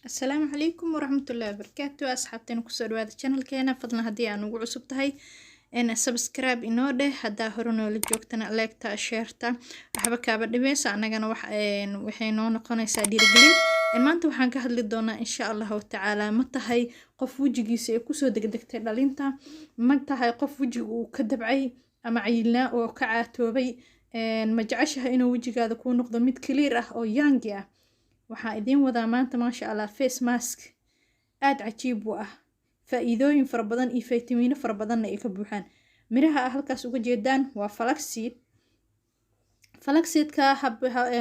السلام عليكم ورحمة الله وبركاته. أصحابتنا كسر هذا القناة كنا فضلنا هدي أنا وعصب تهي إن سبسكرايب إنه ده هدا هرنا لجوكتنا لايكتا شيرتا أحبك أبد بيس أنا جنا وحينون نقنا سادير جلين إن ما أنتوا حنك هاد للدونا إن شاء الله تعالى متى هاي قف وجهي سيكوسو دقدقت دالينتا متى هاي قف وجهي وكدب عي أما عيلنا وكعاتوبي إن مجعشها إنه وجهي هذا كون نقطة ميت كلير أو يانجي waxaa idiin wadaa maanta maasha Allah face mask aad cajiib u ah faa'iidooyin fara badan iyo faytamiino fara badan ay ka buuxaan miraha halkaas uga jeedaan waa flaxseed ka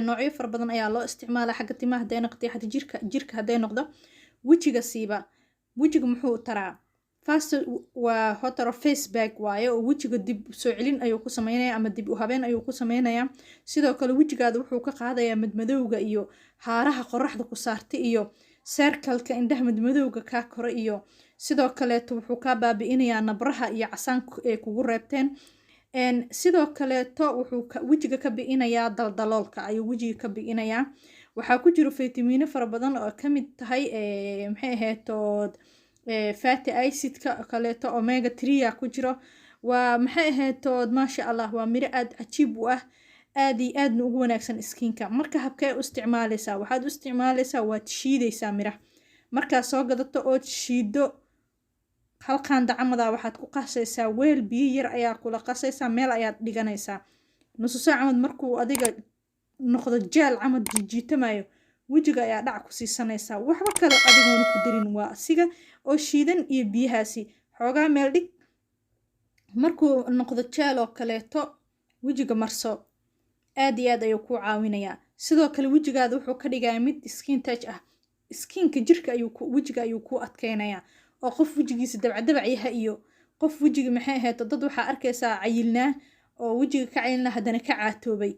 noocyo fara badan ayaa loo isticmaalaa xagga timaha haday noqdo xagga jirka haday noqdo wajiga siiba wajiga muxuu taraa first waa hotaro face bag waaye oo wajiga dib soo celin ayuu ku sameeynaya ama dib u habeen ayuu ku sameynaya sidoo kale wajigaada wuxuu ka qaadayaa madmadowga iyo haaraha qoraxda ku saartay iyo circle-ka indhaha madmadowga ka koro iyo sidoo kale wuxuu ka baabi'inayaa nabraha iyo casaanka ee kugu reebteen sidoo kale wuxuu wajiga ka bi'inayaa daldaloolka ayuu wajiga ka bi'inayaa waxaa ku jiro faytamiino fara badan oo ka mid tahay maxay ahayd fatty acid ka kaleeto omega 3 ku jiro waa maxay ahayd maasha Allah waa miro aad cajiib u ah aad iyo aad ugu wanaagsan skinka marka habkay u isticmaalaysaa waxaad u isticmaalaysaa waad shiidaysaa miraha marka soo gadato oo shiido halkan dacamada waxaad ku qasaysaa weel biyo yar ayaa kula qasaysaa meel ayaad dhiganaysaa nus saac markuu adiga noqdo jeel camad jiitamayo wajiga ayaa dhac ku siisanaysaa waxba kale adigoon ku dirin waa asiga oo shiidan iyo biyahaasi xoogaa meel dhig markuu noqdo jeel oo kaleeto wajiga marso aad iyo aad ayuu ku caawinayaa sidoo kale wajigaada wuxuu ka dhigaa mid skin touch ah skinka jirka ayuu wajiga ayuu ku adkeynayaa oo qof wajigiisa dabcadabac yahay iyo qof wajiga maxay ahayd dad waxaa arkaysaa cayilnaa oo wajiga ka cayilnaa haddana ka caatoobay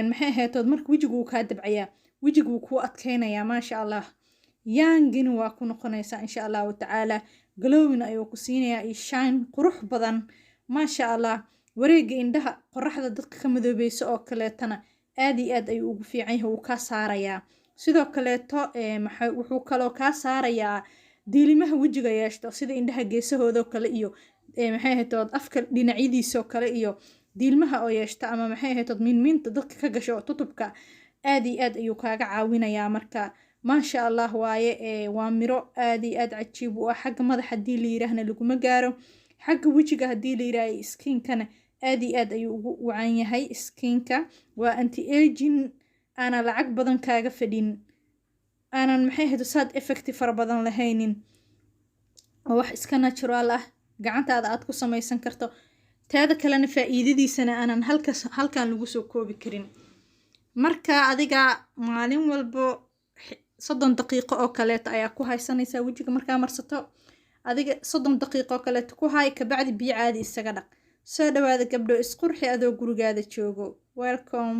maxay ahayd marka wajigu uu kaa dabcayaa wajigu uu ku adkeynayaa maasha Allah yaangin waa ku noqonaysaa insha Allah ta'ala glowing ayuu ku siinayaa iyo shine qurux badan maasha Allah wareega indhaha qoraxda dadka ka madoobayso oo kaleetana aad iyo aad ayuu ugu fiican yahay uu ka saarayaa sidoo kaleeto wuxuu kaloo ka saarayaa diilimaha wajiga yeeshto sida indhaha geesahooda kale iyo maxay ahayd afka dhinacyadiisa kale iyo diilmaha oo yeeshta ama maxay ahayd minta dadka ka gasho tutubka aad iyo aad ayuu kaaga caawinayaa marka maasha Allah waaye waa miro aad iyo aad cajiib u ah xagga madaxa hadii la yiraahdo laguma gaaro xagga wajiga hadii la yiraahdo skinkana aad iyo aad ayuu ugu wacan yahay skinka waa anti aging ana lacag badan kaaga fadhin aanan maxay ahayd side effect fara badan lahaynin wax iska natural ah gacantaada aad ku samaysan karto taada kalena faa'iidadiisana aanan halkan lagu soo koobi karin marka adiga maalin walbo 30 daqiiqo oo kaleeto ayaa ku haysanaysaa wajiga markaa marsato adiga 30 daqiiqo oo kaleeto ku hay ka bacdi biyo caadi isaga dhaq soo dhawaada gabdho isqurxi adoo gurigaada joogo welcome